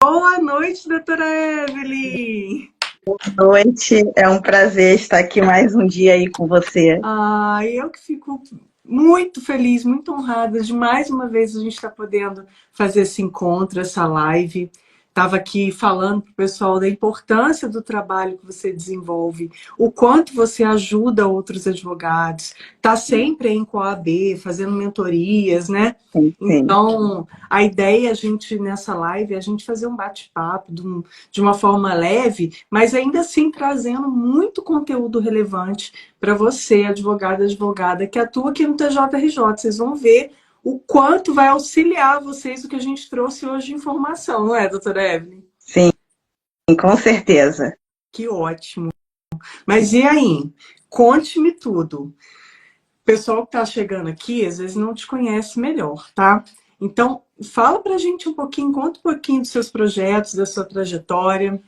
Boa noite, doutora Evelyn! Boa noite, é um prazer estar aqui mais um dia aí com você. Eu que fico muito feliz, muito honrada de mais uma vez a gente estar podendo fazer esse encontro, essa live. Estava aqui falando para o pessoal da importância do trabalho que você desenvolve, o quanto você ajuda outros advogados, está sempre aí com a OAB, fazendo mentorias, né? Sim, sim. Então, a ideia a gente, nessa live, é a gente fazer um bate-papo de uma forma leve, mas ainda assim trazendo muito conteúdo relevante para você, advogada, que atua aqui no TJRJ. Vocês vão ver o quanto vai auxiliar vocês o que a gente trouxe hoje de informação, não é, doutora Evelyn? Sim, com certeza. Que ótimo. Mas e aí? Conte-me tudo. O pessoal que está chegando aqui, às vezes não te conhece melhor, tá? Então, fala pra gente um pouquinho, conta um pouquinho dos seus projetos, da sua trajetória.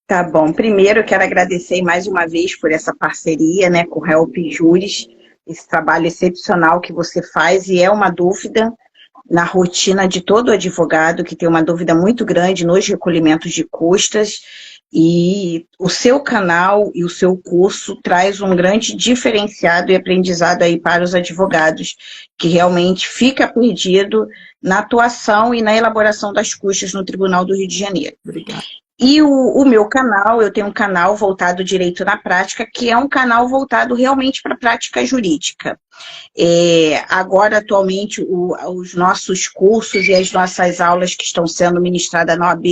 Tá bom. Primeiro, eu quero agradecer mais uma vez por essa parceria, né, com o Help Juris, esse trabalho excepcional que você faz, e é uma dúvida na rotina de todo advogado que tem uma dúvida muito grande nos recolhimentos de custas, e o seu canal e o seu curso traz um grande diferenciado e aprendizado aí para os advogados, que realmente fica perdido na atuação e na elaboração das custas no Tribunal do Rio de Janeiro. Obrigada. E o meu canal, eu tenho um canal voltado Direito na Prática, que é um canal voltado realmente para a prática jurídica. Agora, atualmente, os nossos cursos e as nossas aulas que estão sendo ministradas na OAB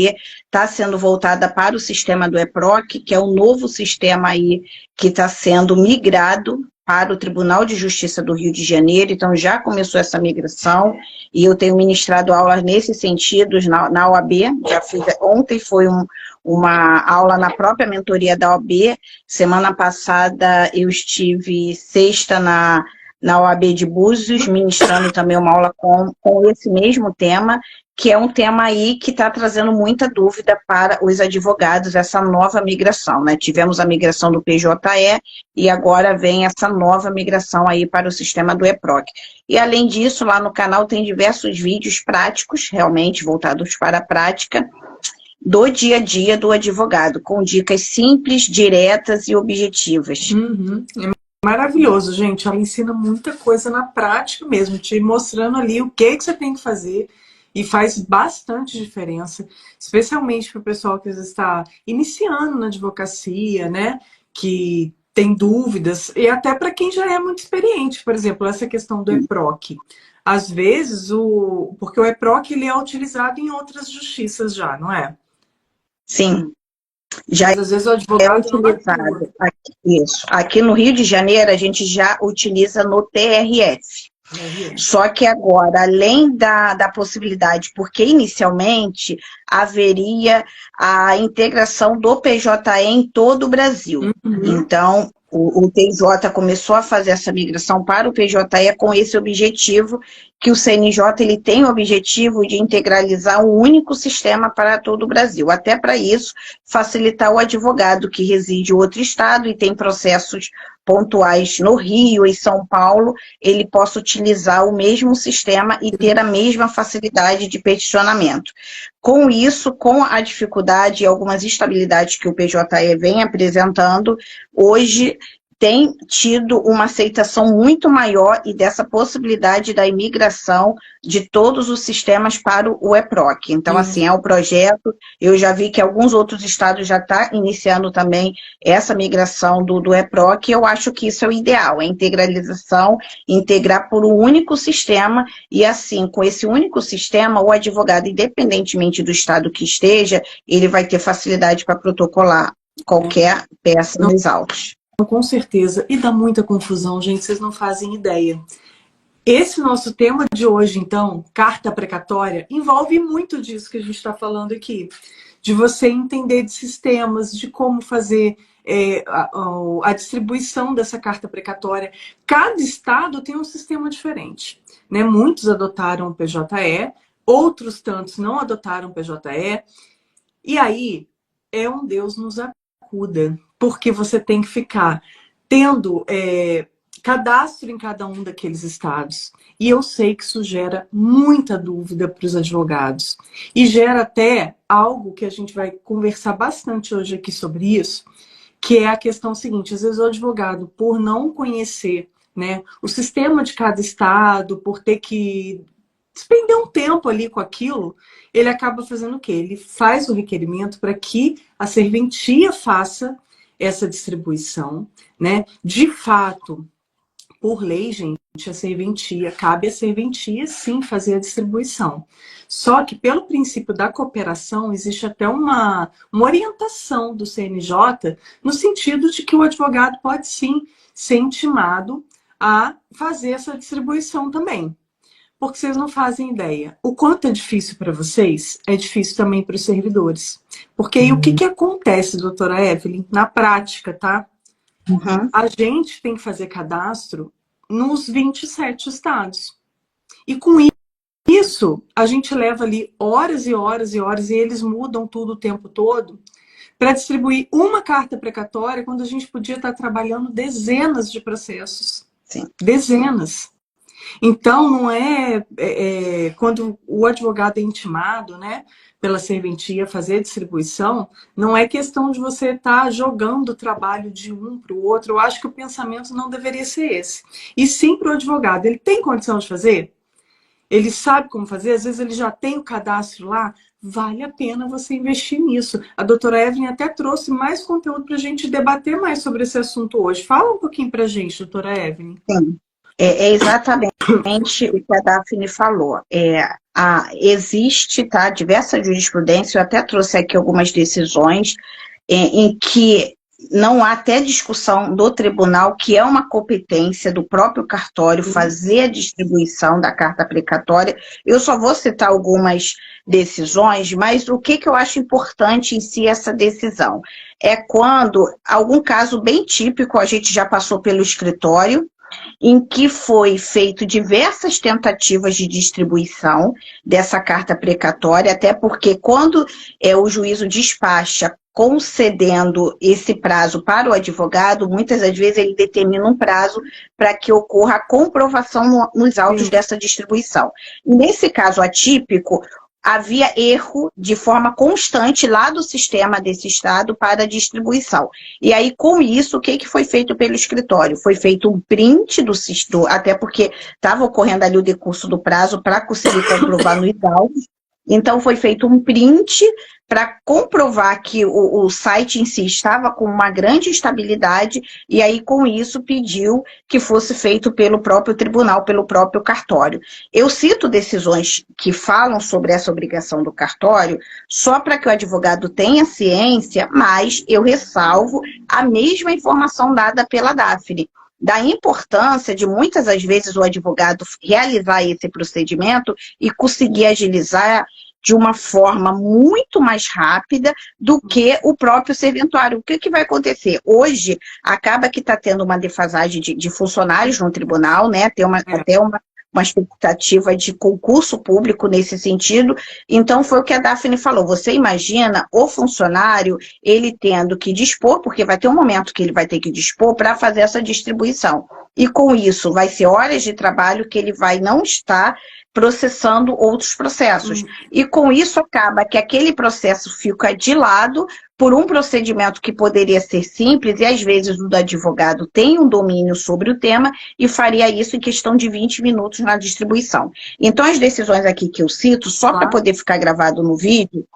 está sendo voltada para o sistema do EPROC, que é um novo sistema aí que está sendo migrado para o Tribunal de Justiça do Rio de Janeiro. Então, já começou essa migração e eu tenho ministrado aulas nesse sentido na OAB. Já fiz, ontem foi uma aula na própria mentoria da OAB. Semana passada eu estive sexta na OAB de Búzios, ministrando também uma aula com esse mesmo tema, que é um tema aí que está trazendo muita dúvida para os advogados, essa nova migração, né? Tivemos a migração do PJE e agora vem essa nova migração aí para o sistema do EPROC. E além disso, lá no canal tem diversos vídeos práticos, realmente voltados para a prática, do dia a dia do advogado, com dicas simples, diretas e objetivas. Maravilhoso, gente. Ela ensina muita coisa na prática mesmo, te mostrando ali o que você tem que fazer e faz bastante diferença, especialmente para o pessoal que está iniciando na advocacia, né? Que tem dúvidas, e até para quem já é muito experiente, por exemplo, essa questão do EPROC. Às vezes, porque o EPROC ele é utilizado em outras justiças já, não é? Sim. Já Mas às vezes o é advogado não atua. utilizado. Isso. Aqui no Rio de Janeiro, a gente já utiliza no TRF. Só que agora, além da possibilidade, porque inicialmente haveria a integração do PJE em todo o Brasil. Então, o TJ começou a fazer essa migração para o PJE com esse objetivo, que o CNJ ele tem o objetivo de integralizar um único sistema para todo o Brasil. Até para isso, facilitar o advogado que reside em outro estado e tem processos pontuais no Rio e São Paulo, ele possa utilizar o mesmo sistema e ter a mesma facilidade de peticionamento. Com isso, com a dificuldade e algumas instabilidades que o PJE vem apresentando, hoje tem tido uma aceitação muito maior e dessa possibilidade da imigração de todos os sistemas para o EPROC. Então, assim, é o projeto. Eu já vi que alguns outros estados já estão iniciando também essa migração do EPROC, e eu acho que isso é o ideal, a integralização, integrar por um único sistema, e assim, com esse único sistema, o advogado, independentemente do estado que esteja, ele vai ter facilidade para protocolar qualquer peça nos autos. Com certeza. E dá muita confusão, gente, vocês não fazem ideia. Esse nosso tema de hoje, então, carta precatória, envolve muito disso que a gente está falando aqui. De você entender de sistemas, de como fazer a distribuição dessa carta precatória. Cada estado tem um sistema diferente, né? Muitos adotaram o PJE, outros tantos não adotaram o PJE. E aí, é um Deus nos acuda. Porque você tem que ficar tendo cadastro em cada um daqueles estados. E eu sei que isso gera muita dúvida para os advogados. E gera até algo que a gente vai conversar bastante hoje aqui sobre isso, que é a questão seguinte: às vezes o advogado, por não conhecer, né, o sistema de cada estado, por ter que despender um tempo ali com aquilo, ele acaba fazendo o quê? Ele faz o requerimento para que a serventia faça essa distribuição, né? De fato, por lei, gente, a serventia, cabe à serventia, sim, fazer a distribuição. Só que, pelo princípio da cooperação, existe até uma orientação do CNJ, no sentido de que o advogado pode, sim, ser intimado a fazer essa distribuição também. Porque vocês não fazem ideia. O quanto é difícil para vocês, é difícil também para os servidores. Porque aí o que acontece, doutora Evelyn, na prática, tá? A gente tem que fazer cadastro nos 27 estados. E com isso, a gente leva ali horas e horas e horas, e eles mudam tudo o tempo todo, para distribuir uma carta precatória, quando a gente podia estar trabalhando dezenas de processos. Sim. Dezenas. Então, não quando o advogado é intimado, né, pela serventia fazer a distribuição, não é questão de você estar jogando o trabalho de um para o outro. Eu acho que o pensamento não deveria ser esse. E sim para o advogado. Ele tem condição de fazer? Ele sabe como fazer? Às vezes ele já tem o cadastro lá. Vale a pena você investir nisso. A doutora Evelyn até trouxe mais conteúdo para a gente debater mais sobre esse assunto hoje. Fala um pouquinho para a gente, doutora Evelyn. Sim. É exatamente o que a Daphne falou. Existe, tá, diversa jurisprudência, eu até trouxe aqui algumas decisões em que não há até discussão do tribunal, que é uma competência do próprio cartório fazer a distribuição da carta precatória. Eu só vou citar algumas decisões, mas o que eu acho importante em si essa decisão? É quando, algum caso bem típico, a gente já passou pelo escritório, em que foi feito diversas tentativas de distribuição dessa carta precatória, até porque quando o juízo despacha concedendo esse prazo para o advogado, muitas das vezes ele determina um prazo para que ocorra a comprovação nos autos dessa distribuição. E nesse caso atípico, havia erro de forma constante lá do sistema desse estado para a distribuição. E aí, com isso, o que foi feito pelo escritório? Foi feito um print do sistema, até porque estava ocorrendo ali o decurso do prazo para conseguir comprovar nos autos. Então, foi feito um print para comprovar que o site em si estava com uma grande instabilidade, e aí, com isso, pediu que fosse feito pelo próprio tribunal, pelo próprio cartório. Eu cito decisões que falam sobre essa obrigação do cartório, só para que o advogado tenha ciência, mas eu ressalvo a mesma informação dada pela Daphne, da importância de, muitas das vezes, o advogado realizar esse procedimento e conseguir agilizar de uma forma muito mais rápida do que o próprio serventuário. O que vai acontecer? Hoje, acaba que está tendo uma defasagem de funcionários no tribunal, né? Tem até uma expectativa de concurso público nesse sentido. Então, foi o que a Daphne falou. Você imagina o funcionário, ele tendo que dispor, porque vai ter um momento que ele vai ter que dispor para fazer essa distribuição. E com isso, vai ser horas de trabalho que ele vai não estar processando outros processos. E com isso acaba que aquele processo fica de lado por um procedimento que poderia ser simples, e às vezes o advogado tem um domínio sobre o tema e faria isso em questão de 20 minutos na distribuição. Então, as decisões aqui que eu cito, só para poder ficar gravado no vídeo,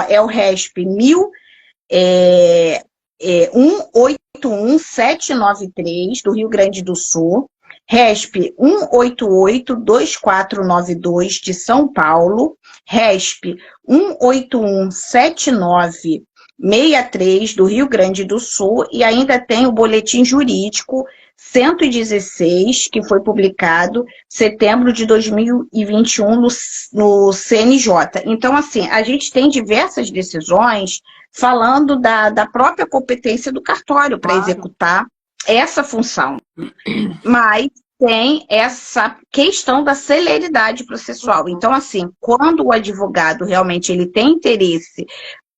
é o RESP 181793, do Rio Grande do Sul, RESP 1882492, de São Paulo, RESP 1817963, do Rio Grande do Sul, e ainda tem o Boletim Jurídico 116, que foi publicado em setembro de 2021 no CNJ. Então, assim, a gente tem diversas decisões falando da própria competência do cartório para executar essa função. Mas tem essa questão da celeridade processual. Então, assim, quando o advogado realmente ele tem interesse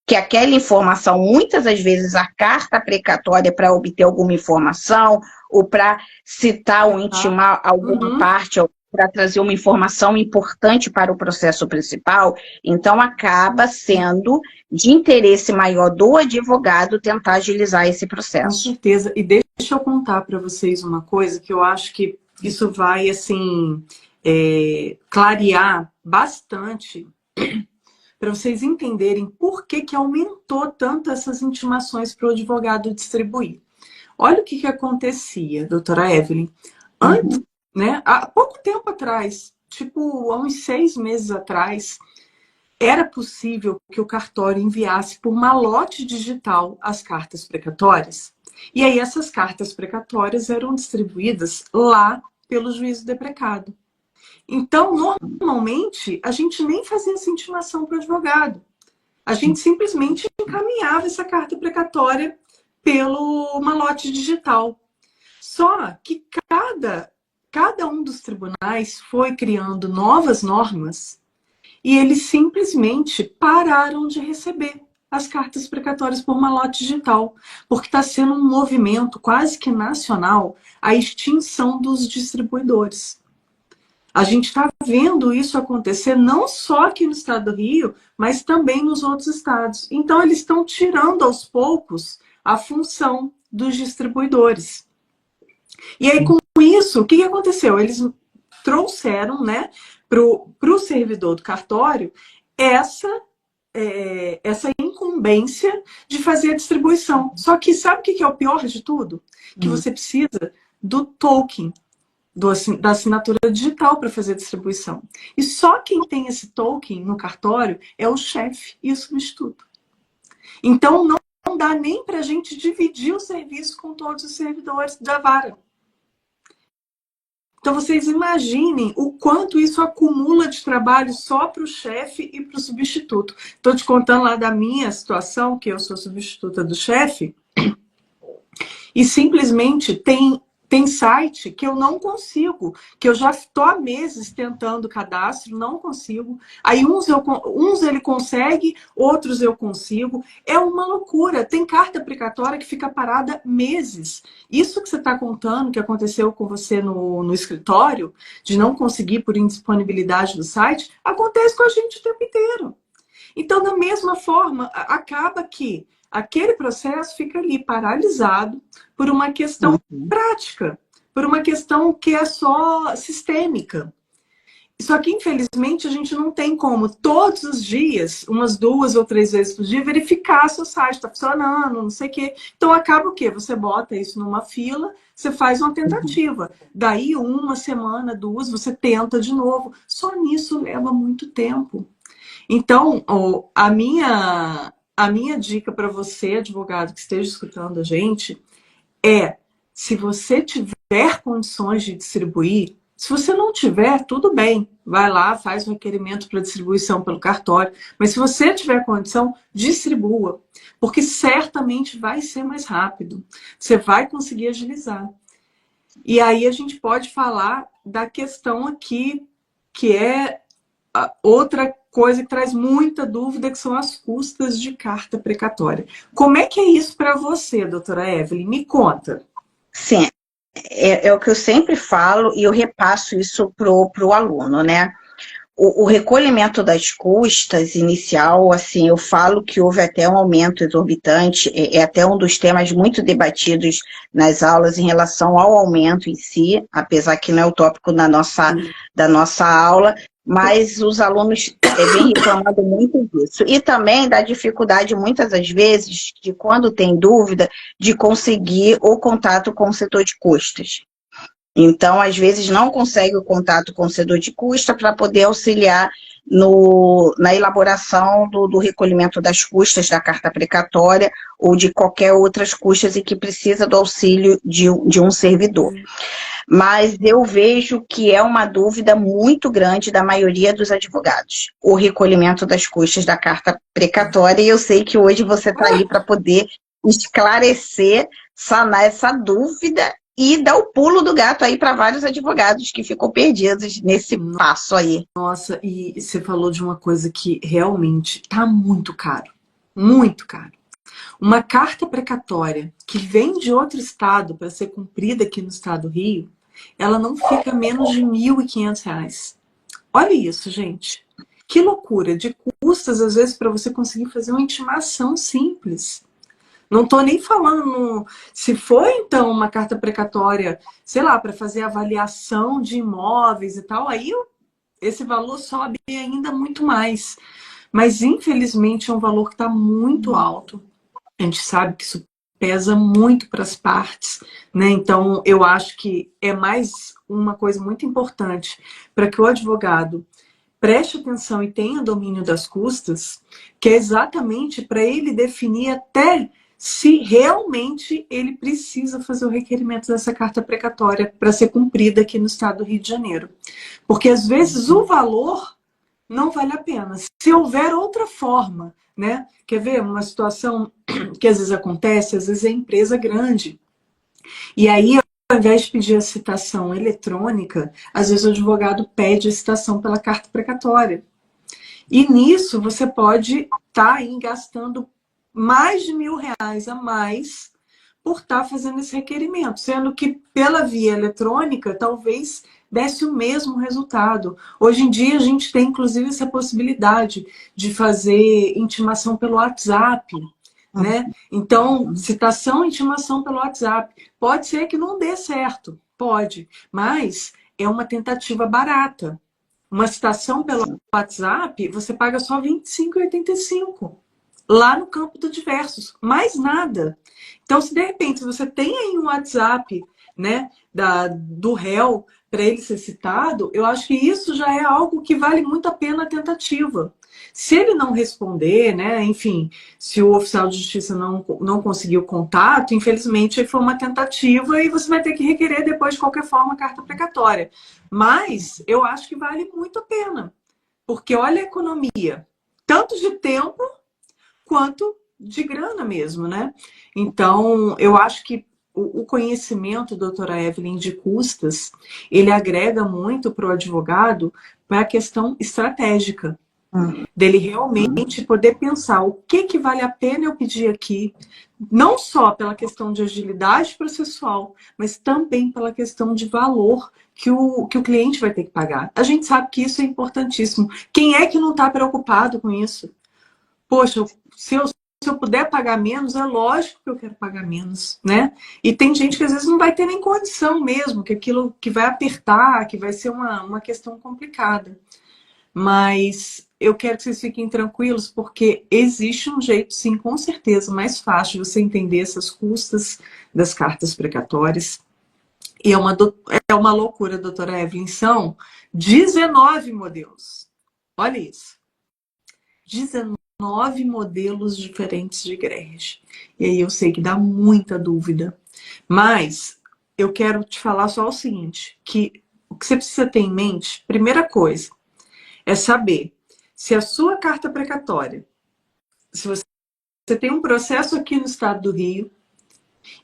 que aquela informação, muitas das vezes a carta precatória para obter alguma informação, ou para citar ou intimar alguma parte, para trazer uma informação importante para o processo principal, então acaba sendo de interesse maior do advogado tentar agilizar esse processo. Com certeza. E deixa eu contar para vocês uma coisa que eu acho que isso vai, assim, clarear bastante para vocês entenderem por que aumentou tanto essas intimações para o advogado distribuir. Olha o que acontecia, doutora Evelyn. Antes, né, há pouco tempo atrás, tipo há uns 6 meses atrás, era possível que o cartório enviasse por malote digital as cartas precatórias. E aí essas cartas precatórias eram distribuídas lá pelo juízo deprecado. Então, normalmente, a gente nem fazia essa intimação para o advogado. A gente simplesmente encaminhava essa carta precatória pelo malote digital. Só que cada um dos tribunais foi criando novas normas e eles simplesmente pararam de receber as cartas precatórias por malote digital, porque está sendo um movimento quase que nacional a extinção dos distribuidores. A gente está vendo isso acontecer não só aqui no estado do Rio, mas também nos outros estados. Então, eles estão tirando aos poucos a função dos distribuidores. E aí, com isso, o que aconteceu? Eles trouxeram, né, para o servidor do cartório essa incumbência de fazer a distribuição. Só que sabe o que é o pior de tudo? Que você precisa do token, da assinatura digital para fazer a distribuição. E só quem tem esse token no cartório é o chefe e o substituto. Então, não dá nem para a gente dividir o serviço com todos os servidores da vara. Então, vocês imaginem o quanto isso acumula de trabalho só para o chefe e para o substituto. Estou te contando lá da minha situação, que eu sou substituta do chefe, e simplesmente tem site que eu não consigo, que eu já estou há meses tentando cadastro, não consigo. Aí uns ele consegue, outros eu consigo. É uma loucura. Tem carta precatória que fica parada meses. Isso que você está contando, que aconteceu com você no escritório, de não conseguir por indisponibilidade do site, acontece com a gente o tempo inteiro. Então, da mesma forma, acaba que aquele processo fica ali paralisado por uma questão prática, por uma questão que é só sistêmica. Só que, infelizmente, a gente não tem como, todos os dias, umas 2 ou 3 vezes por dia, verificar se o site está funcionando, não sei o quê. Então, acaba o quê? Você bota isso numa fila, você faz uma tentativa. Daí, 1 semana, 2, você tenta de novo. Só nisso leva muito tempo. Então, a minha dica para você, advogado que esteja escutando a gente, é, se você tiver condições de distribuir, se você não tiver, tudo bem, vai lá, faz um requerimento para distribuição pelo cartório, mas se você tiver condição, distribua, porque certamente vai ser mais rápido, você vai conseguir agilizar. E aí a gente pode falar da questão aqui, que é outra coisa que traz muita dúvida, que são as custas de carta precatória. Como é que é isso para você, doutora Evelyn? Me conta. Sim, é o que eu sempre falo e eu repasso isso pro aluno, né? O recolhimento das custas inicial, assim, eu falo que houve até um aumento exorbitante, é até um dos temas muito debatidos nas aulas em relação ao aumento em si, apesar que não é o tópico da nossa aula, mas os alunos vêm reclamando muito disso. E também da dificuldade, muitas das vezes, de quando tem dúvida, de conseguir o contato com o setor de custas. Então, às vezes, não consegue o contato com o setor de custa para poder auxiliar na elaboração do recolhimento das custas da carta precatória ou de qualquer outras custas e que precisa do auxílio de um servidor. Mas eu vejo que é uma dúvida muito grande da maioria dos advogados, o recolhimento das custas da carta precatória, e eu sei que hoje você está aí para poder esclarecer, sanar essa dúvida e dar o pulo do gato aí para vários advogados que ficam perdidos nesse passo aí. Nossa, e você falou de uma coisa que realmente está muito caro. Muito caro. Uma carta precatória que vem de outro estado para ser cumprida aqui no estado do Rio, ela não fica menos de R$ 1.500. Olha isso, gente. Que loucura de custas, às vezes, para você conseguir fazer uma intimação simples. Não estou nem falando, se for então uma carta precatória, sei lá, para fazer avaliação de imóveis e tal, aí esse valor sobe ainda muito mais. Mas, infelizmente, é um valor que está muito alto. A gente sabe que isso pesa muito para as partes, né? Então, eu acho que é mais uma coisa muito importante para que o advogado preste atenção e tenha domínio das custas, que é exatamente para ele definir até se realmente ele precisa fazer o requerimento dessa carta precatória para ser cumprida aqui no estado do Rio de Janeiro. Porque, às vezes, o valor não vale a pena. Se houver outra forma, né? Quer ver uma situação que às vezes acontece, às vezes é empresa grande. E aí, ao invés de pedir a citação eletrônica, às vezes o advogado pede a citação pela carta precatória. E nisso você pode estar aí gastando mais de R$ 1.000 a mais por estar fazendo esse requerimento, sendo que pela via eletrônica talvez desse o mesmo resultado. Hoje em dia a gente tem inclusive essa possibilidade de fazer intimação pelo WhatsApp, né? Então, citação e intimação pelo WhatsApp. Pode ser que não dê certo, pode, mas é uma tentativa barata. Uma citação pelo WhatsApp, você paga só R$ 25,85 lá no campo do diversos, mais nada. Então, se de repente você tem aí um WhatsApp, né, do réu para ele ser citado, eu acho que isso já é algo que vale muito a pena a tentativa. Se ele não responder, né, enfim, se o oficial de justiça não conseguiu contato, infelizmente foi uma tentativa e você vai ter que requerer depois de qualquer forma a carta precatória. Mas eu acho que vale muito a pena, porque olha a economia, tanto de tempo quanto de grana mesmo, né? Então, eu acho que o conhecimento, doutora Evelyn, de custas, ele agrega muito para o advogado para a questão estratégica, dele realmente poder pensar o que vale a pena eu pedir aqui, não só pela questão de agilidade processual, mas também pela questão de valor que o cliente vai ter que pagar. A gente sabe que isso é importantíssimo. Quem é que não está preocupado com isso? Poxa, se eu puder pagar menos, é lógico que eu quero pagar menos, né? E tem gente que às vezes não vai ter nem condição mesmo, que aquilo que vai apertar, que vai ser uma questão complicada. Mas eu quero que vocês fiquem tranquilos, porque existe um jeito, sim, com certeza, mais fácil de você entender essas custas das cartas precatórias. E é uma loucura, doutora Evelyn, são 19 modelos. Olha isso. 19 modelos diferentes de GRERES. E aí eu sei que dá muita dúvida. Mas eu quero te falar só o seguinte, que o que você precisa ter em mente, primeira coisa, é saber se a sua carta precatória, se você tem um processo aqui no estado do Rio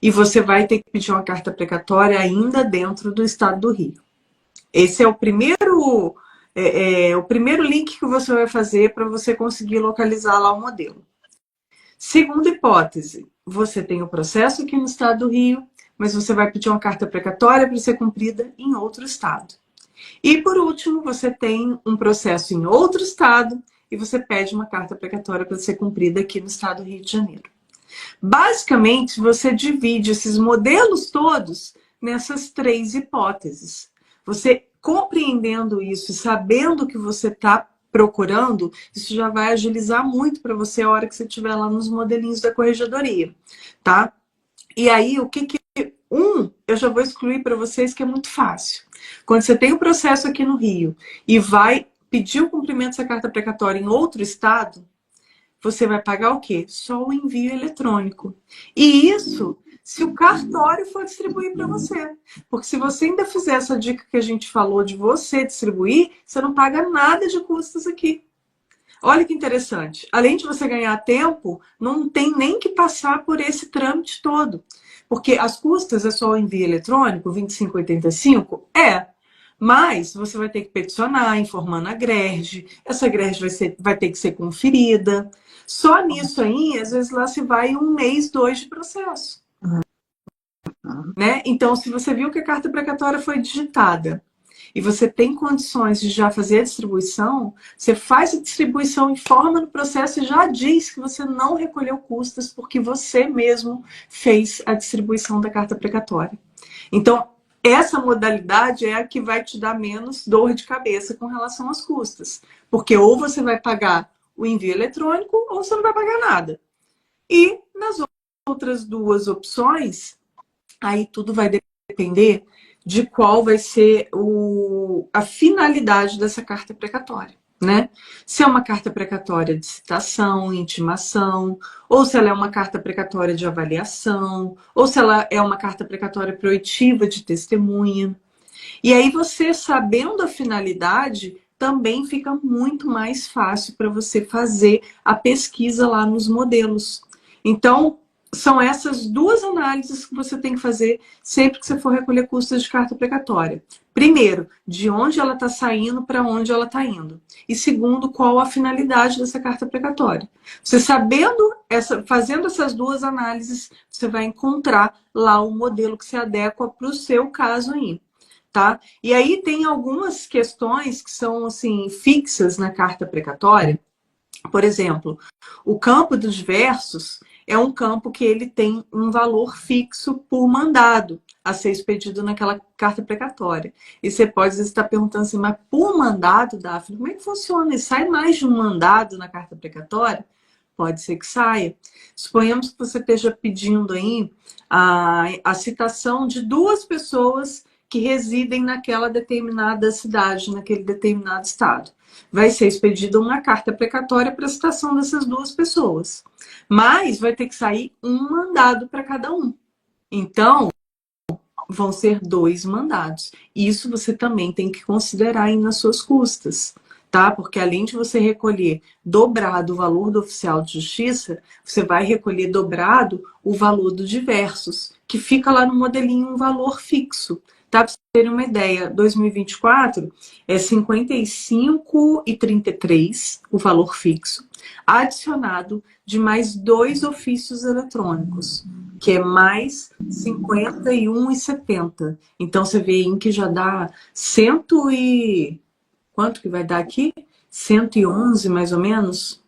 e você vai ter que pedir uma carta precatória ainda dentro do estado do Rio. Esse é o primeiro link que você vai fazer para você conseguir localizar lá o modelo. Segunda hipótese, você tem o processo aqui no estado do Rio, mas você vai pedir uma carta precatória para ser cumprida em outro estado. E, por último, você tem um processo em outro estado e você pede uma carta precatória para ser cumprida aqui no estado do Rio de Janeiro. Basicamente, você divide esses modelos todos nessas 3 hipóteses. Você compreendendo isso e sabendo o que você está procurando, isso já vai agilizar muito para você a hora que você estiver lá nos modelinhos da corregedoria, tá? E aí, eu já vou excluir para vocês que é muito fácil. Quando você tem um processo aqui no Rio e vai pedir o cumprimento dessa carta precatória em outro estado, você vai pagar o quê? Só o envio eletrônico. E isso se o cartório for distribuir para você. Porque se você ainda fizer essa dica que a gente falou de você distribuir, você não paga nada de custos aqui. Olha que interessante. Além de você ganhar tempo, não tem nem que passar por esse trâmite todo. Porque as custas é só o envio eletrônico, R$ 25,85? Mas você vai ter que peticionar, informando a GRERJ. Essa GRERJ vai ter que ser conferida. Só nisso aí, às vezes lá se vai 1 mês, 2 de processo. Né? Então, se você viu que a carta precatória foi digitada e você tem condições de já fazer a distribuição, você faz a distribuição, informa no processo e já diz que você não recolheu custas porque você mesmo fez a distribuição da carta precatória. Então, essa modalidade é a que vai te dar menos dor de cabeça com relação às custas. Porque ou você vai pagar o envio eletrônico ou você não vai pagar nada. E nas outras duas opções, aí tudo vai depender de qual vai ser a finalidade dessa carta precatória, né? Se é uma carta precatória de citação, intimação, ou se ela é uma carta precatória de avaliação, ou se ela é uma carta precatória proitiva de testemunha. E aí você, sabendo a finalidade, também fica muito mais fácil para você fazer a pesquisa lá nos modelos. Então, são essas duas análises que você tem que fazer sempre que você for recolher custas de carta precatória. Primeiro, de onde ela está saindo para onde ela está indo. E segundo, qual a finalidade dessa carta precatória. Você sabendo, fazendo essas duas análises, você vai encontrar lá o modelo que se adequa para o seu caso aí. Tá? E aí tem algumas questões que são assim, fixas na carta precatória. Por exemplo, o campo dos diversos é um campo que ele tem um valor fixo por mandado a ser expedido naquela carta precatória. E você pode às vezes estar perguntando assim, mas por mandado, Daphne, como é que funciona? E sai mais de um mandado na carta precatória? Pode ser que saia. Suponhamos que você esteja pedindo aí a citação de 2 pessoas que residem naquela determinada cidade, naquele determinado estado. Vai ser expedida uma carta precatória para a citação dessas 2 pessoas. Mas vai ter que sair um mandado para cada um. Então, vão ser 2 mandados. Isso você também tem que considerar aí nas suas custas, tá? Porque além de você recolher dobrado o valor do oficial de justiça, você vai recolher dobrado o valor do diversos, que fica lá no modelinho um valor fixo. Tá? Para vocês terem uma ideia, 2024 é 55,33 o valor fixo, adicionado de mais 2 ofícios eletrônicos, que é mais 51,70. Então você vê em que já dá quanto que vai dar aqui? 111 mais ou menos?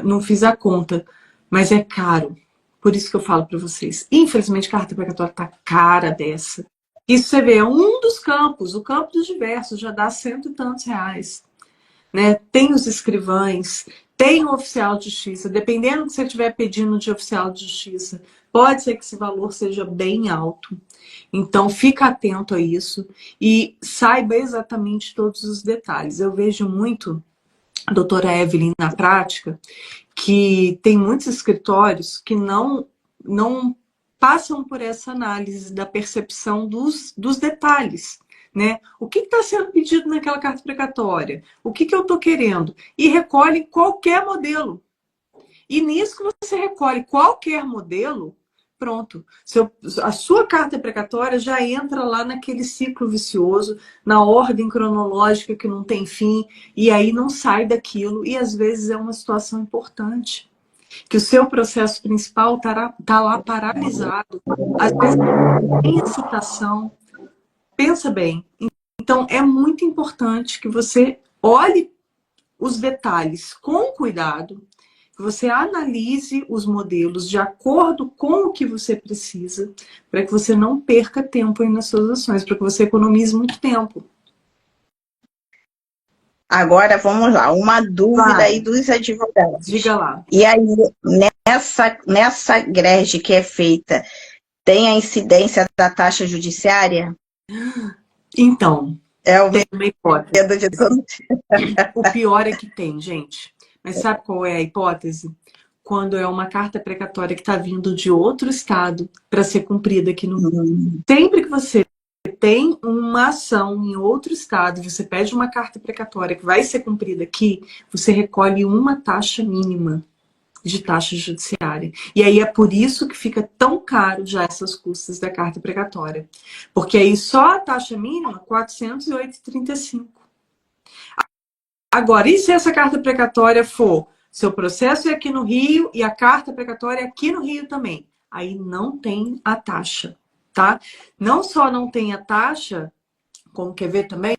Não fiz a conta, mas é caro. Por isso que eu falo para vocês. Infelizmente, a carta precatória tá cara dessa. Isso você vê, é um dos campos, o campo dos diversos, já dá 100 e tantos reais. Né? Tem os escrivães, tem o oficial de justiça, dependendo do que você estiver pedindo de oficial de justiça, pode ser que esse valor seja bem alto. Então, fica atento a isso e saiba exatamente todos os detalhes. Eu vejo muito, a doutora Evelyn, na prática, que tem muitos escritórios que não passam por essa análise da percepção dos detalhes, né? O que está sendo pedido naquela carta precatória? O que eu estou querendo? E recolhe qualquer modelo. E nisso que você recolhe qualquer modelo, pronto. A sua carta precatória já entra lá naquele ciclo vicioso, na ordem cronológica que não tem fim, e aí não sai daquilo. E às vezes é uma situação importante. Que o seu processo principal está lá paralisado. Às vezes tem excitação. Pensa bem. Então, é muito importante que você olhe os detalhes com cuidado, que você analise os modelos de acordo com o que você precisa, para que você não perca tempo aí nas suas ações, para que você economize muito tempo. Agora, vamos lá, uma dúvida aí dos advogados. Diga lá. E aí, nessa greve que é feita, tem a incidência da taxa judiciária? Então, tem uma hipótese. De todo... O pior é que tem, gente. Mas sabe qual é a hipótese? Quando é uma carta precatória que está vindo de outro estado para ser cumprida aqui no Rio. Sempre que você tem uma ação em outro estado, você pede uma carta precatória que vai ser cumprida aqui, você recolhe uma taxa mínima de taxa judiciária. E aí é por isso que fica tão caro já essas custas da carta precatória. Porque aí só a taxa mínima, R$ 408,35. Agora, e se essa carta precatória for seu processo é aqui no Rio e a carta precatória é aqui no Rio também. Aí não tem a taxa, tá? Não só não tem a taxa, como quer ver também,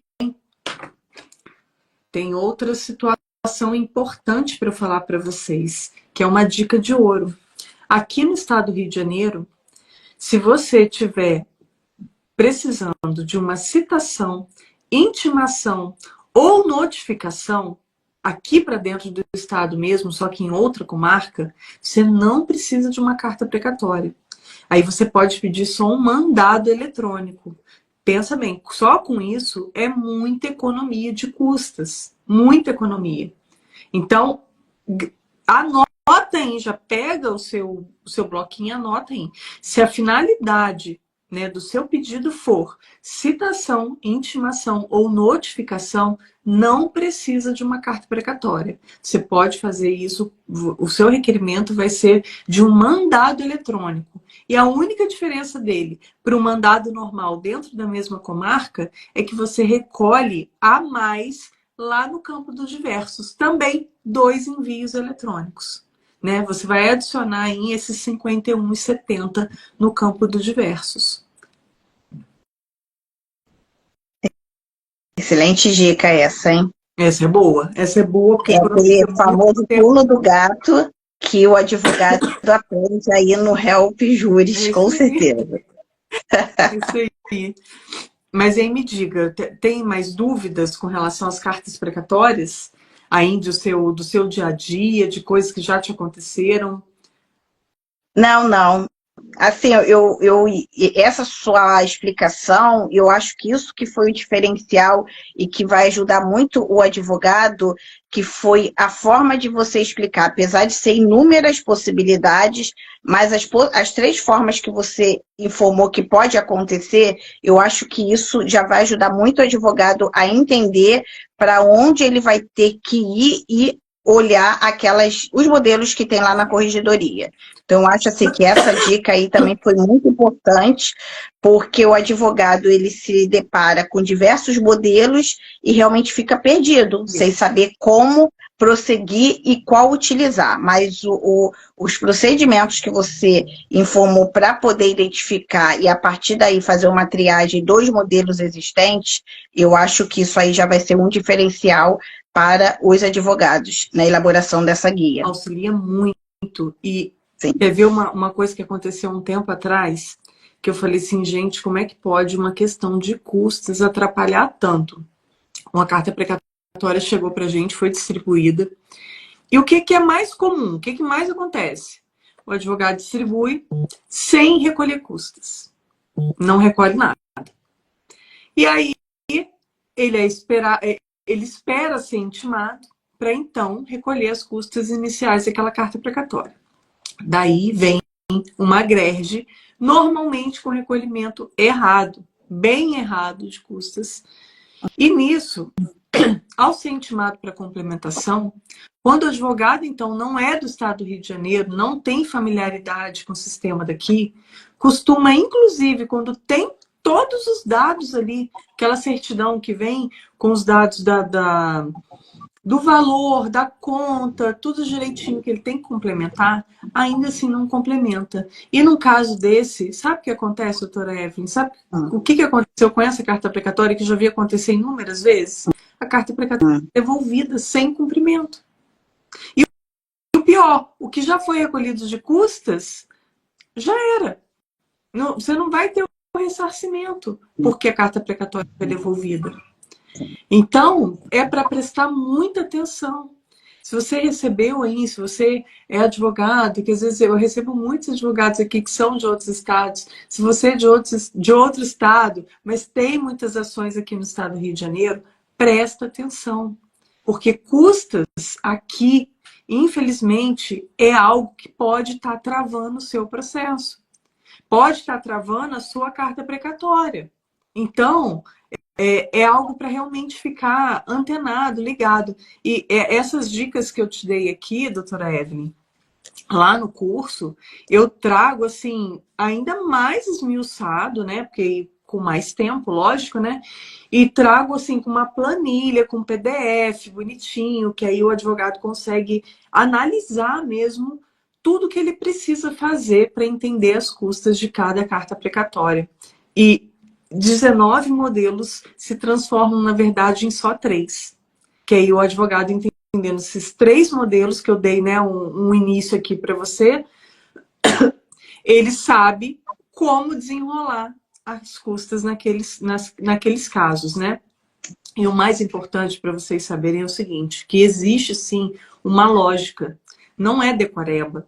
tem outra situação importante para eu falar para vocês, que é uma dica de ouro. Aqui no estado do Rio de Janeiro, se você tiver precisando de uma citação, intimação ou notificação, aqui para dentro do estado mesmo, só que em outra comarca, você não precisa de uma carta precatória. Aí você pode pedir só um mandado eletrônico. Pensa bem, só com isso é muita economia de custas. Muita economia. Então, anota aí, já pega o seu bloquinho, anota aí. Se a finalidade, né, do seu pedido for citação, intimação ou notificação, não precisa de uma carta precatória. Você pode fazer isso, o seu requerimento vai ser de um mandado eletrônico. E a única diferença dele para o mandado normal dentro da mesma comarca é que você recolhe a mais lá no campo dos diversos. Também 2 envios eletrônicos. Né? Você vai adicionar aí esses R$ 51,70 no campo dos diversos. Excelente dica essa, hein? Essa é boa. Essa é boa porque... É aquele famoso pulo do gato que o advogado aprende aí no Help Juris, com certeza. É isso aí. Mas aí me diga, tem mais dúvidas com relação às cartas precatórias? Aí do seu dia a dia, de coisas que já te aconteceram? Não. Assim, essa sua explicação, eu acho que isso que foi o diferencial e que vai ajudar muito o advogado, que foi a forma de você explicar, apesar de ser inúmeras possibilidades, mas as 3 formas que você informou que pode acontecer, eu acho que isso já vai ajudar muito o advogado a entender para onde ele vai ter que ir e olhar os modelos que tem lá na corregedoria. Então, eu acho assim, que essa dica aí também foi muito importante, porque o advogado ele se depara com diversos modelos e realmente fica perdido, sem saber como prosseguir e qual utilizar. Mas os procedimentos que você informou para poder identificar e, a partir daí, fazer uma triagem dos modelos existentes, eu acho que isso aí já vai ser um diferencial para os advogados na elaboração dessa guia. Auxilia muito. E Sim. quer ver uma coisa que aconteceu um tempo atrás, que eu falei assim, gente, como é que pode uma questão de custos atrapalhar tanto? Uma carta precatória chegou para a gente, foi distribuída. E o que é mais comum? O que mais acontece? O advogado distribui sem recolher custas. Não recolhe nada. E aí, ele espera ser intimado para então recolher as custas iniciais daquela carta precatória. Daí vem uma grerge, normalmente com recolhimento errado, bem errado de custas. E nisso, ao ser intimado para complementação, quando o advogado, então, não é do estado do Rio de Janeiro, não tem familiaridade com o sistema daqui, costuma, inclusive, quando tem todos os dados ali, aquela certidão que vem com os dados do valor, da conta, tudo direitinho que ele tem que complementar, ainda assim não complementa. E num caso desse, sabe o que acontece, doutora Evelyn? Sabe o que aconteceu com essa carta precatória, que já vi acontecer inúmeras vezes? A carta precatória é devolvida sem cumprimento. E o pior, o que já foi recolhido de custas, já era. Você não vai ter o ressarcimento, porque a carta precatória foi devolvida. Então, é para prestar muita atenção. Se você recebeu aí, se você é advogado, que às vezes eu recebo muitos advogados aqui que são de outros estados, se você é de outro estado, mas tem muitas ações aqui no estado do Rio de Janeiro, presta atenção. Porque custas aqui, infelizmente, é algo que pode estar travando o seu processo. Pode estar travando a sua carta precatória. Então, é algo para realmente ficar antenado, ligado. E essas dicas que eu te dei aqui, doutora Evelyn, lá no curso, eu trago, assim, ainda mais esmiuçado, né? Porque com mais tempo, lógico, né? E trago assim com uma planilha, com PDF bonitinho, que aí o advogado consegue analisar mesmo tudo que ele precisa fazer para entender as custas de cada carta precatória. E 19 modelos se transformam, na verdade, em só 3. Que aí o advogado, entendendo esses 3 modelos que eu dei, né, um início aqui para você, ele sabe como desenrolar as custas naqueles casos, né? E o mais importante para vocês saberem é o seguinte, que existe sim uma lógica, não é decoreba,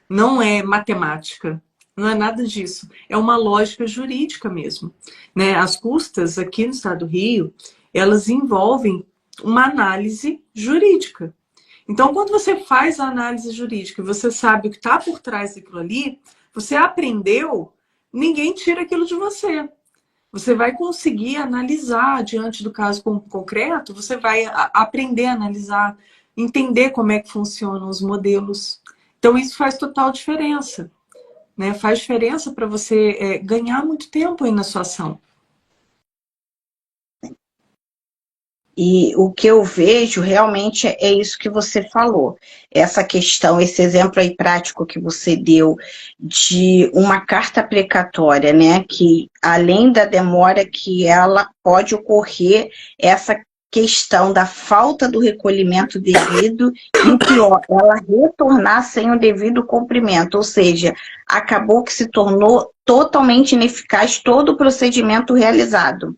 não é matemática, não é nada disso, é uma lógica jurídica mesmo, né? As custas aqui no estado do Rio, elas envolvem uma análise jurídica. Então, quando você faz a análise jurídica, você sabe o que está por trás daquilo ali, você aprendeu, ninguém tira aquilo de você. Você vai conseguir analisar diante do caso concreto, você vai aprender a analisar, entender como é que funcionam os modelos. Então, isso faz total diferença, né? Faz diferença para você ganhar muito tempo aí na sua ação. E o que eu vejo realmente é isso que você falou. Essa questão, esse exemplo aí prático que você deu de uma carta precatória, né? Que além da demora que ela pode ocorrer, essa questão da falta do recolhimento devido e o pior, ela retornar sem o devido cumprimento, ou seja, acabou que se tornou totalmente ineficaz todo o procedimento realizado.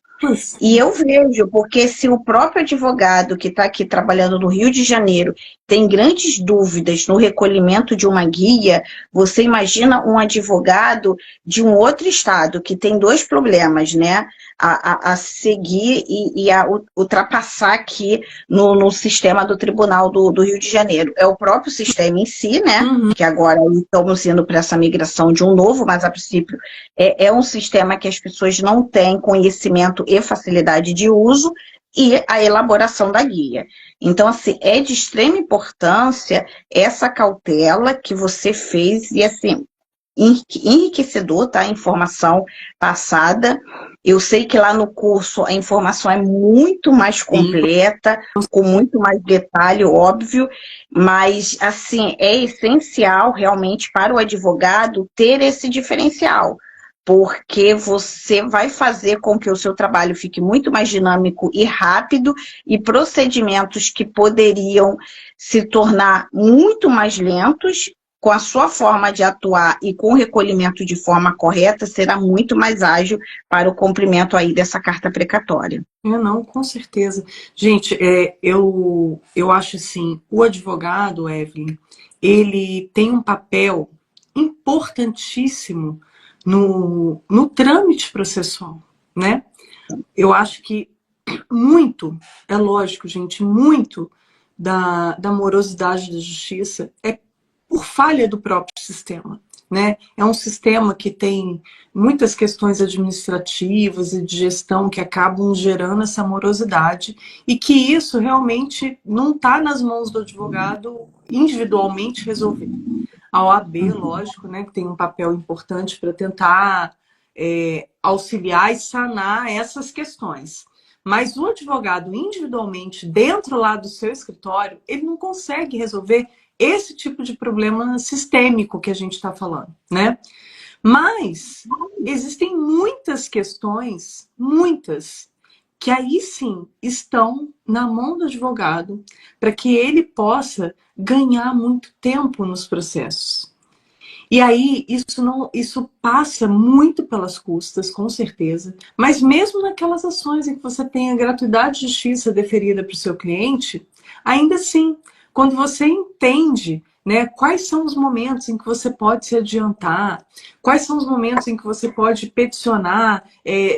E eu vejo, porque se o próprio advogado que está aqui trabalhando no Rio de Janeiro tem grandes dúvidas no recolhimento de uma guia, você imagina um advogado de um outro estado que tem 2 problemas, né? A seguir e a ultrapassar aqui no sistema do Tribunal do Rio de Janeiro. É o próprio sistema em si, né? Que agora estamos indo para essa migração de um novo, mas a princípio é um sistema que as pessoas não têm conhecimento e facilidade de uso, e a elaboração da guia. Então, assim, é de extrema importância essa cautela que você fez, e assim, enriquecedor, tá? A informação passada. Eu sei que lá no curso a informação é muito mais completa, com muito mais detalhe, óbvio, mas, assim, é essencial realmente para o advogado ter esse diferencial, porque você vai fazer com que o seu trabalho fique muito mais dinâmico e rápido, e procedimentos que poderiam se tornar muito mais lentos, com a sua forma de atuar e com o recolhimento de forma correta, será muito mais ágil para o cumprimento aí dessa carta precatória. Não, com certeza. Gente, eu acho assim, o advogado, Evelyn, ele tem um papel importantíssimo no trâmite processual, né? Eu acho que muito, é lógico, gente, muito da morosidade da justiça é por falha do próprio sistema, né? É um sistema que tem muitas questões administrativas e de gestão que acabam gerando essa morosidade, e que isso realmente não está nas mãos do advogado individualmente resolver. A OAB, lógico, né, que tem um papel importante para tentar auxiliar e sanar essas questões. Mas o advogado individualmente, dentro lá do seu escritório, ele não consegue resolver esse tipo de problema sistêmico que a gente está falando, né? Mas existem muitas questões, muitas, que aí sim estão na mão do advogado para que ele possa ganhar muito tempo nos processos. E aí isso passa muito pelas custas, com certeza, mas mesmo naquelas ações em que você tem a gratuidade de justiça deferida para o seu cliente, ainda assim, quando você entende, né, quais são os momentos em que você pode se adiantar, quais são os momentos em que você pode peticionar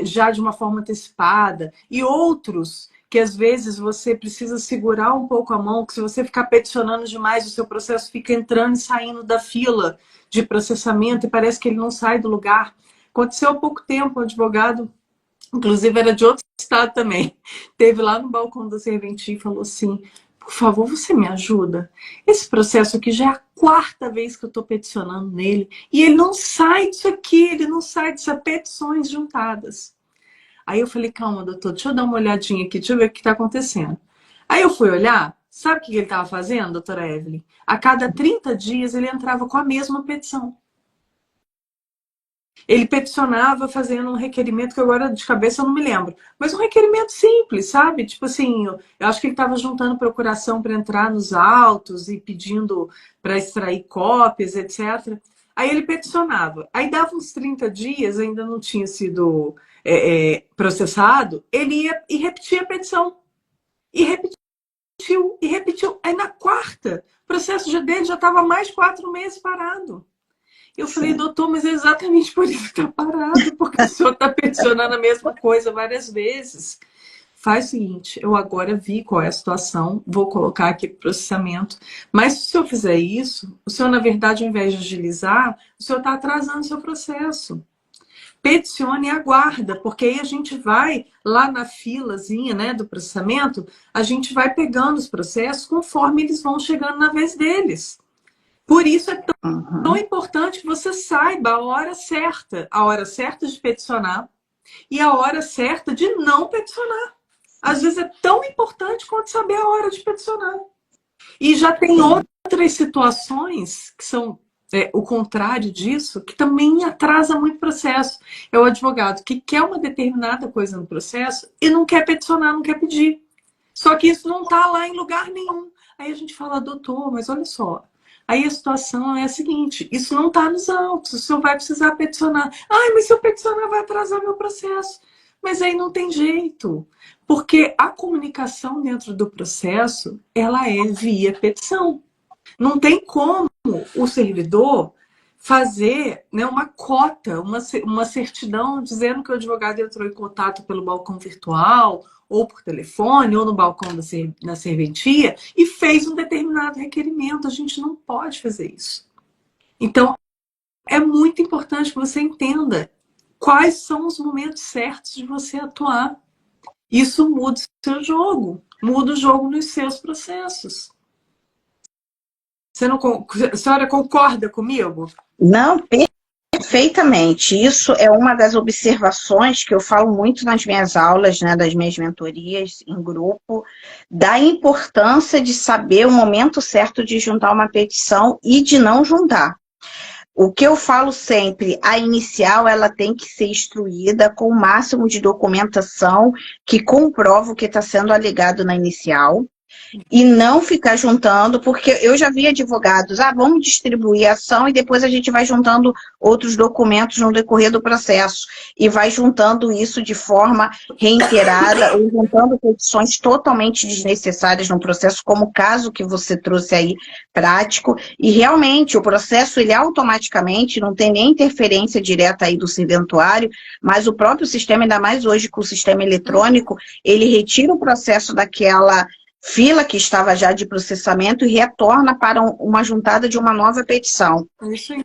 já de uma forma antecipada, e outros que às vezes você precisa segurar um pouco a mão, que se você ficar peticionando demais, o seu processo fica entrando e saindo da fila de processamento e parece que ele não sai do lugar. Aconteceu há pouco tempo, um advogado, inclusive era de outro estado também, teve lá no balcão da serventia e falou assim: por favor, você me ajuda? Esse processo aqui já é a 4ª vez que eu estou peticionando nele e ele não sai disso aqui, ele não sai dessas petições juntadas. Aí eu falei, calma, doutor, deixa eu dar uma olhadinha aqui, deixa eu ver o que está acontecendo. Aí eu fui olhar, sabe o que ele estava fazendo, doutora Evelyn? A cada 30 dias ele entrava com a mesma petição. Ele peticionava fazendo um requerimento que agora de cabeça eu não me lembro. Mas um requerimento simples, sabe? Tipo assim, eu acho que ele estava juntando procuração para entrar nos autos e pedindo para extrair cópias, etc. Aí ele peticionava. Aí dava uns 30 dias, ainda não tinha sido processado, ele ia e repetia a petição. E repetiu, e repetiu. Aí na quarta, o processo dele já estava mais 4 meses parado. Eu falei, doutor, mas é exatamente por isso que está parado, porque o senhor está peticionando a mesma coisa várias vezes. Faz o seguinte, eu agora vi qual é a situação, vou colocar aqui para o processamento, mas se o senhor fizer isso, o senhor, na verdade, ao invés de agilizar, o senhor está atrasando o seu processo. Peticione e aguarda, porque aí a gente vai lá na filazinha, né, do processamento, a gente vai pegando os processos conforme eles vão chegando na vez deles. Por isso é tão importante que você saiba a hora certa de peticionar e a hora certa de não peticionar. Às vezes é tão importante quanto saber a hora de peticionar. E já tem outras situações que são o contrário disso, que também atrasa muito o processo. É o advogado que quer uma determinada coisa no processo e não quer peticionar, não quer pedir. Só que isso não está lá em lugar nenhum. Aí a gente fala, doutor, mas olha só, aí a situação é a seguinte, isso não está nos autos, o senhor vai precisar peticionar. Ai, mas se eu peticionar vai atrasar meu processo. Mas aí não tem jeito, porque a comunicação dentro do processo, ela é via petição. Não tem como o servidor fazer, né, uma cota, uma certidão dizendo que o advogado entrou em contato pelo balcão virtual, ou por telefone, ou no balcão da serventia, e fez um determinado requerimento. A gente não pode fazer isso. Então, é muito importante que você entenda quais são os momentos certos de você atuar. Isso muda o seu jogo, muda o jogo nos seus processos. A senhora concorda comigo? Não, perfeitamente. Isso é uma das observações que eu falo muito nas minhas aulas, né, das minhas mentorias em grupo, da importância de saber o momento certo de juntar uma petição e de não juntar. O que eu falo sempre, a inicial ela tem que ser instruída com o máximo de documentação que comprova o que está sendo alegado na inicial. E não ficar juntando, porque eu já vi advogados, vamos distribuir a ação e depois a gente vai juntando outros documentos no decorrer do processo. E vai juntando isso de forma reiterada, ou juntando petições totalmente desnecessárias no processo, como o caso que você trouxe aí, prático. E realmente, o processo, ele automaticamente, não tem nem interferência direta aí do serventuário, mas o próprio sistema, ainda mais hoje com o sistema eletrônico, ele retira o processo daquela fila que estava já de processamento e retorna para uma juntada de uma nova petição.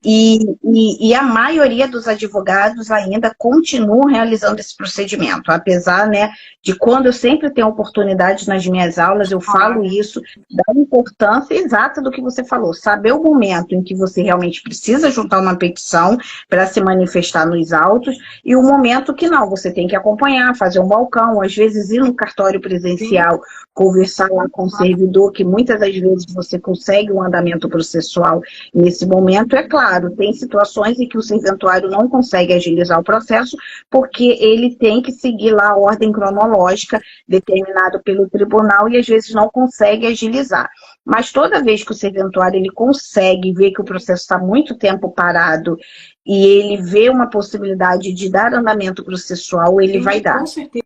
E a maioria dos advogados ainda continuam realizando esse procedimento, apesar, né, de quando eu sempre tenho oportunidade nas minhas aulas, eu falo isso, da importância exata do que você falou, saber o momento em que você realmente precisa juntar uma petição para se manifestar nos autos e o momento que não, você tem que acompanhar, fazer um balcão, às vezes ir no cartório presencial, conversar lá com o servidor, que muitas das vezes você consegue um andamento processual nesse momento. É claro, tem situações em que o serventuário não consegue agilizar o processo, porque ele tem que seguir lá a ordem cronológica determinada pelo tribunal e às vezes não consegue agilizar. Mas toda vez que o serventuário ele consegue ver que o processo está muito tempo parado e ele vê uma possibilidade de dar andamento processual, ele vai dar. Com certeza.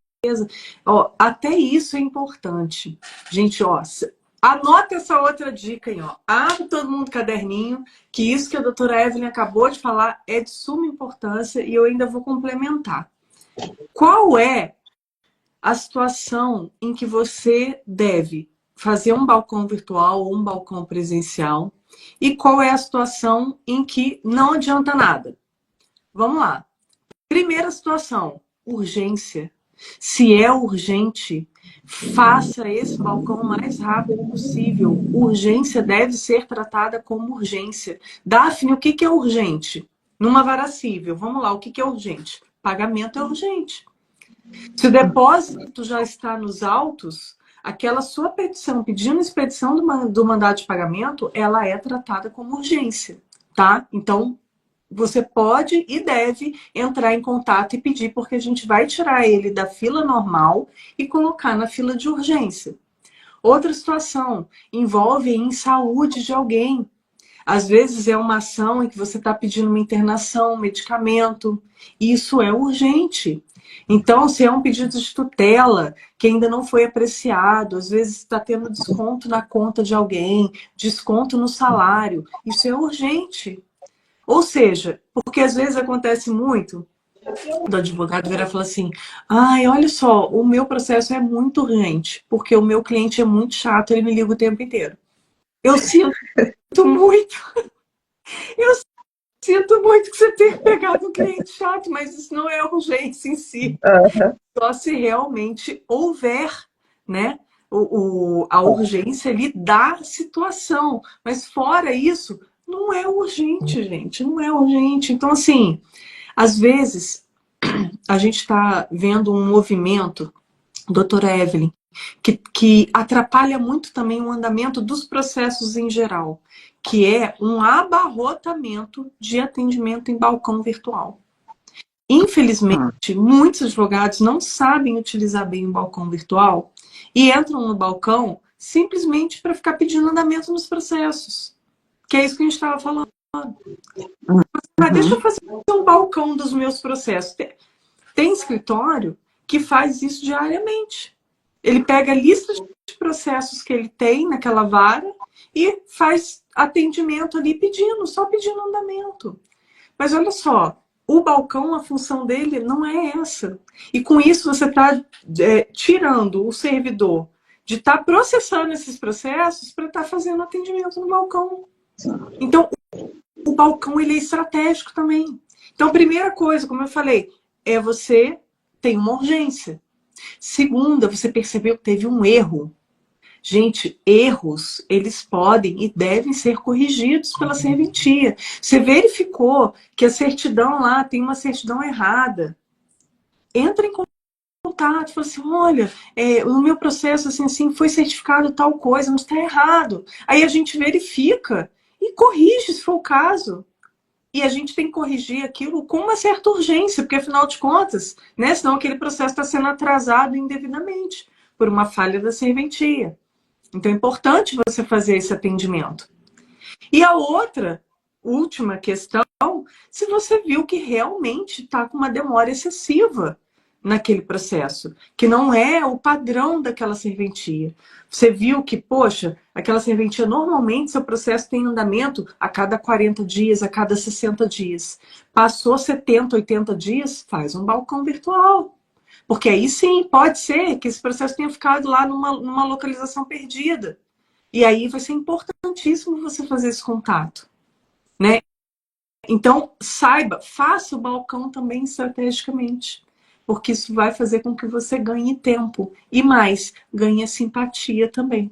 Ó, até isso é importante. Gente, ó, anota essa outra dica aí, ó. Abre todo mundo caderninho, que isso que a doutora Evelyn acabou de falar é de suma importância e eu ainda vou complementar. Qual é a situação em que você deve fazer um balcão virtual ou um balcão presencial? E qual é a situação em que não adianta nada? Vamos lá. Primeira situação, urgência. Se é urgente, faça esse balcão o mais rápido possível. Urgência deve ser tratada como urgência. Daphne, o que é urgente? Numa vara civil, vamos lá, o que é urgente? Pagamento é urgente. Se o depósito já está nos autos, aquela sua petição pedindo expedição do mandado de pagamento, ela é tratada como urgência, tá? Então, você pode e deve entrar em contato e pedir, porque a gente vai tirar ele da fila normal e colocar na fila de urgência. Outra situação envolve em saúde de alguém. Às vezes é uma ação em que você está pedindo uma internação, um medicamento. Isso é urgente. Então, se é um pedido de tutela que ainda não foi apreciado, às vezes está tendo desconto na conta de alguém, desconto no salário, isso é urgente. Ou seja, porque às vezes acontece muito do advogado virar e falar assim: ai, olha só, o meu processo é muito urgente, porque o meu cliente é muito chato, ele me liga o tempo inteiro. Eu sinto muito, eu sinto muito que você tenha pegado um cliente chato, mas isso não é urgência em si. Só se realmente houver, né, a urgência ali da situação. Mas fora isso, não é urgente, gente, não é urgente. Então, assim, às vezes a gente está vendo um movimento, doutora Evelyn, que atrapalha muito também o andamento dos processos em geral, que é um abarrotamento de atendimento em balcão virtual. Infelizmente, muitos advogados não sabem utilizar bem o balcão virtual e entram no balcão simplesmente para ficar pedindo andamento nos processos, que é isso que a gente estava falando. Mas deixa eu fazer um balcão dos meus processos. Tem escritório que faz isso diariamente. Ele pega a lista de processos que ele tem naquela vara e faz atendimento ali pedindo, só pedindo andamento. Mas olha só, o balcão, a função dele não é essa. E com isso você está tirando o servidor de estar processando esses processos para estar fazendo atendimento no balcão. Então, o balcão ele é estratégico também. Então, a primeira coisa, como eu falei, é você tem uma urgência. Segunda, você percebeu que teve um erro. Gente, erros, eles podem e devem ser corrigidos pela serventia. Você verificou que a certidão lá tem uma certidão errada. Entra em contato, fala assim, olha, no meu processo assim, foi certificado tal coisa, mas está errado. Aí a gente verifica e corrige, se for o caso. E a gente tem que corrigir aquilo com uma certa urgência, porque afinal de contas, né, senão aquele processo está sendo atrasado indevidamente por uma falha da serventia. Então é importante você fazer esse atendimento. E a outra, última questão, se você viu que realmente está com uma demora excessiva naquele processo, que não é o padrão daquela serventia. Você viu que, poxa, aquela serventia, normalmente seu processo tem andamento a cada 40 dias, a cada 60 dias. Passou 70, 80 dias, faz um balcão virtual. Porque aí sim, pode ser que esse processo tenha ficado lá numa localização perdida. E aí vai ser importantíssimo você fazer esse contato, né? Então, saiba, faça o balcão também estrategicamente. Porque isso vai fazer com que você ganhe tempo. E mais, ganhe simpatia também.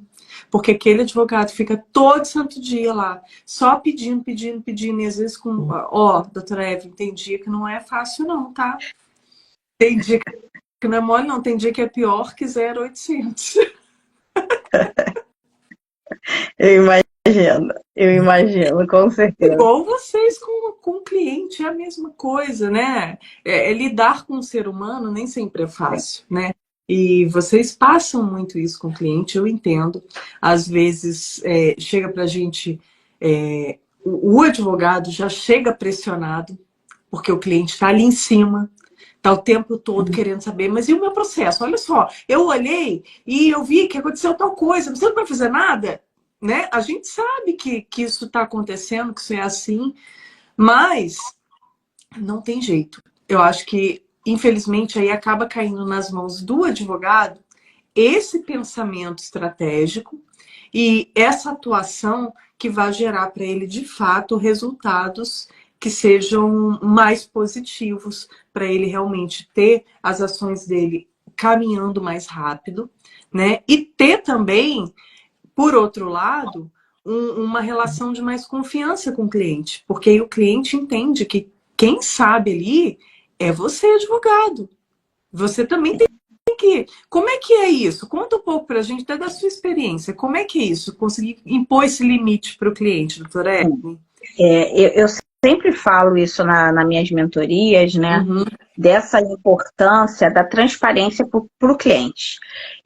Porque aquele advogado fica todo santo dia lá, só pedindo, pedindo, pedindo. E às vezes com... Ó, doutora Evelyn, tem dia que não é fácil não, tá? Tem dia que não é mole não, tem dia que é pior que 0,800. Eu imagino, com certeza. Igual vocês com o cliente, é a mesma coisa, né? Lidar com o ser humano nem sempre é fácil, né? E vocês passam muito isso com o cliente, eu entendo. Às vezes chega pra gente, o advogado já chega pressionado, porque o cliente está ali em cima, está o tempo todo querendo saber, mas e o meu processo? Olha só, eu olhei e eu vi que aconteceu tal coisa, você não vai fazer nada? Né? A gente sabe que isso está acontecendo, que isso é assim, mas não tem jeito. Eu acho que, infelizmente, aí acaba caindo nas mãos do advogado esse pensamento estratégico e essa atuação que vai gerar para ele, de fato, resultados que sejam mais positivos para ele realmente ter as ações dele caminhando mais rápido, né? E ter também, por outro lado, uma relação de mais confiança com o cliente, porque aí o cliente entende que quem sabe ali é você, advogado. Você também tem que... Como é que é isso? Conta um pouco para a gente, até da sua experiência. Como é que é isso? Conseguir impor esse limite para o cliente, doutora Evelyn? Eu sempre falo isso nas minhas mentorias, né? Uhum. Dessa importância da transparência para o cliente.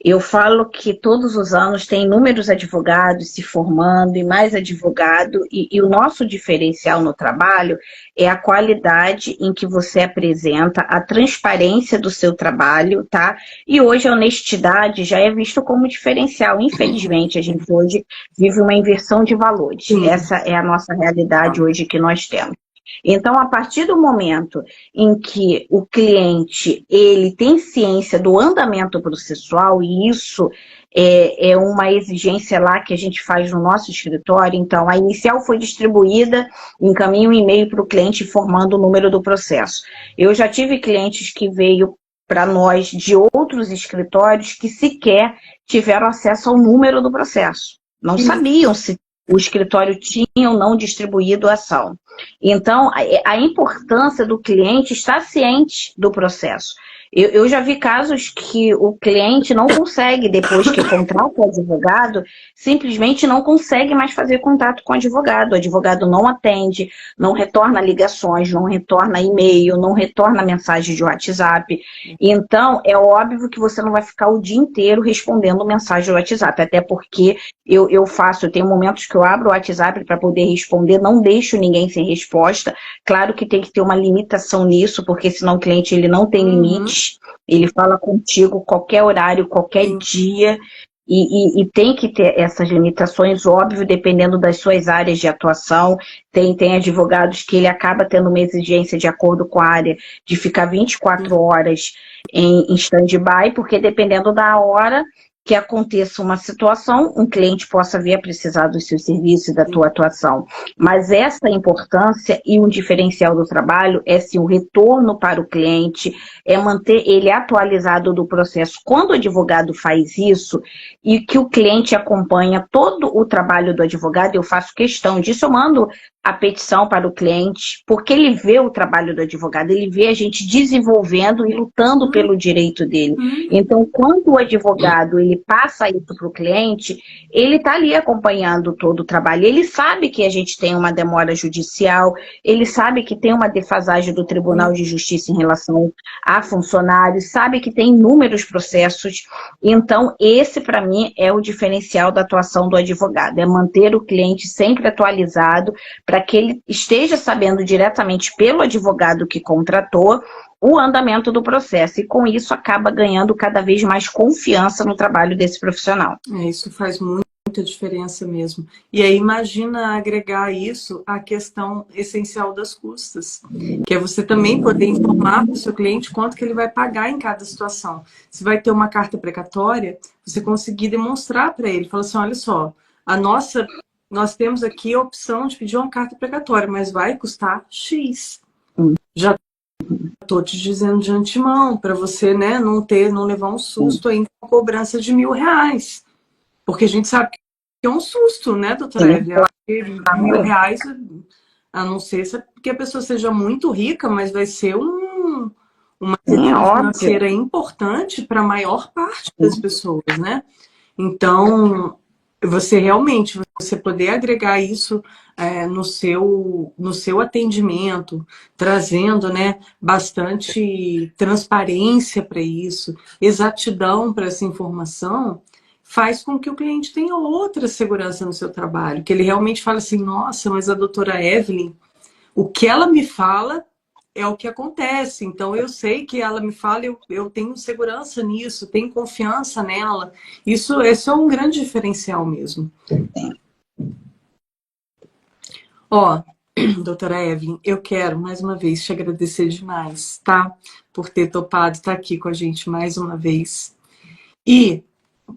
Eu falo que todos os anos tem inúmeros advogados se formando e mais advogado, e o nosso diferencial no trabalho é a qualidade em que você apresenta, a transparência do seu trabalho, tá? E hoje a honestidade já é visto como diferencial. Infelizmente, a gente hoje vive uma inversão de valores. Sim. Essa é a nossa realidade hoje que nós temos. Então, a partir do momento em que o cliente ele tem ciência do andamento processual, e isso é uma exigência lá que a gente faz no nosso escritório, então a inicial foi distribuída, encaminha um e-mail para o cliente informando o número do processo. Eu já tive clientes que veio para nós de outros escritórios que sequer tiveram acesso ao número do processo. Não sabiam se o escritório tinha ou não distribuído a ação. Então, a importância do cliente estar ciente do processo. Eu já vi casos que o cliente não consegue, depois que contrata o advogado, simplesmente não consegue mais fazer contato com o advogado não atende, não retorna ligações, não retorna e-mail, não retorna mensagem de WhatsApp. Então, é óbvio que você não vai ficar o dia inteiro respondendo mensagem do WhatsApp, até porque eu tenho momentos que eu abro o WhatsApp para poder responder, não deixo ninguém sem resposta. Claro que tem que ter uma limitação nisso, porque senão o cliente ele não tem limites, ele fala contigo qualquer horário, qualquer dia, e tem que ter essas limitações, óbvio, dependendo das suas áreas de atuação. Tem advogados que ele acaba tendo uma exigência de acordo com a área de ficar 24 horas em stand-by, porque dependendo da hora que aconteça uma situação, um cliente possa vir a precisar dos seus serviços e da tua atuação. Mas essa importância e um diferencial do trabalho é sim o retorno para o cliente, é manter ele atualizado do processo. Quando o advogado faz isso e que o cliente acompanha todo o trabalho do advogado, eu faço questão disso, eu mando a petição para o cliente, porque ele vê o trabalho do advogado, ele vê a gente desenvolvendo e lutando pelo direito dele. Então, quando o advogado ele passa isso para o cliente, ele está ali acompanhando todo o trabalho. Ele sabe que a gente tem uma demora judicial, ele sabe que tem uma defasagem do Tribunal de Justiça em relação a funcionários, sabe que tem inúmeros processos. Então, esse, para mim, é o diferencial da atuação do advogado, é manter o cliente sempre atualizado, para que ele esteja sabendo diretamente pelo advogado que contratou o andamento do processo, e com isso acaba ganhando cada vez mais confiança no trabalho desse profissional. Isso faz muita diferença mesmo. E aí imagina agregar isso à questão essencial das custas, que é você também poder informar para o seu cliente quanto que ele vai pagar em cada situação. Se vai ter uma carta precatória, você conseguir demonstrar para ele, falar assim, olha só, nós temos aqui a opção de pedir uma carta precatória, mas vai custar X. Já estou te dizendo de antemão, para você, né, não levar um susto ainda com cobrança de R$1.000. Porque a gente sabe que é um susto, né, doutora Evelyn? R$1.000, a não ser que a pessoa seja muito rica, mas vai ser uma reserva financeira importante para a maior parte das pessoas, né? Então, você poder agregar isso no seu atendimento, trazendo, né, bastante transparência para isso, exatidão para essa informação, faz com que o cliente tenha outra segurança no seu trabalho, que ele realmente fala assim, nossa, mas a doutora Evelyn, o que ela me fala é o que acontece, então eu sei que ela me fala, eu tenho segurança nisso, tenho confiança nela. Esse é um grande diferencial mesmo. Ó, doutora Evelyn, eu quero mais uma vez te agradecer demais, tá? Por ter topado estar aqui com a gente mais uma vez. E,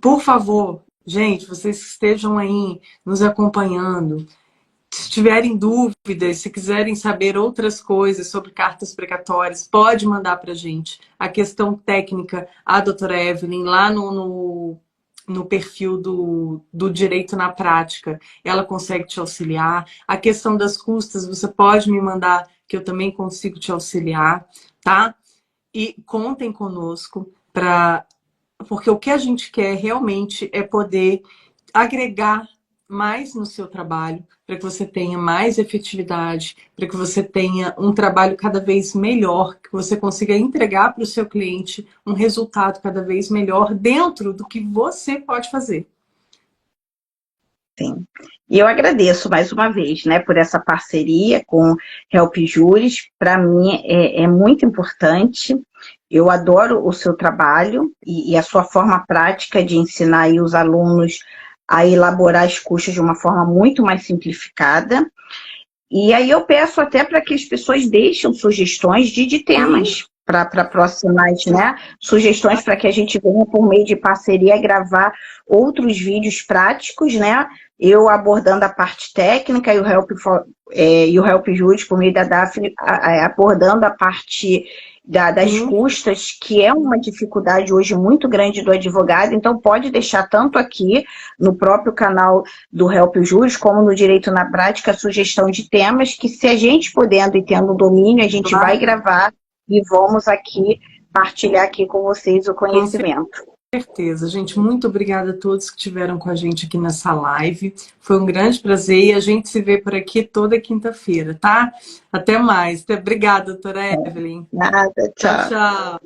por favor, gente, vocês que estejam aí nos acompanhando, se tiverem dúvidas, se quiserem saber outras coisas sobre cartas precatórias, pode mandar para a gente. A questão técnica, a doutora Evelyn, lá no perfil do Direito na Prática, ela consegue te auxiliar. A questão das custas, você pode me mandar, que eu também consigo te auxiliar, tá? e contem conosco porque o que a gente quer realmente é poder agregar mais no seu trabalho, para que você tenha mais efetividade, para que você tenha um trabalho cada vez melhor, que você consiga entregar para o seu cliente um resultado cada vez melhor dentro do que você pode fazer. Sim. E eu agradeço mais uma vez, né, por essa parceria com Help Juris. Para mim é muito importante. Eu adoro o seu trabalho e a sua forma prática de ensinar aí os alunos a elaborar as custas de uma forma muito mais simplificada. E aí eu peço até para que as pessoas deixem sugestões de temas para próximas, né? Sugestões para que a gente venha, por meio de parceria, gravar outros vídeos práticos, né? Eu abordando a parte técnica e o Help Juris, por meio da Daphne, abordando a parte das custas, que é uma dificuldade hoje muito grande do advogado. Então pode deixar tanto aqui no próprio canal do Help Juris, como no Direito na Prática, sugestão de temas que, se a gente podendo e tendo domínio, a gente vai gravar e vamos aqui partilhar aqui com vocês o conhecimento. Com certeza, gente. Muito obrigada a todos que estiveram com a gente aqui nessa live. Foi um grande prazer e a gente se vê por aqui toda quinta-feira, tá? Até mais. Obrigada, doutora Evelyn. Nada, tchau. Tchau, tchau.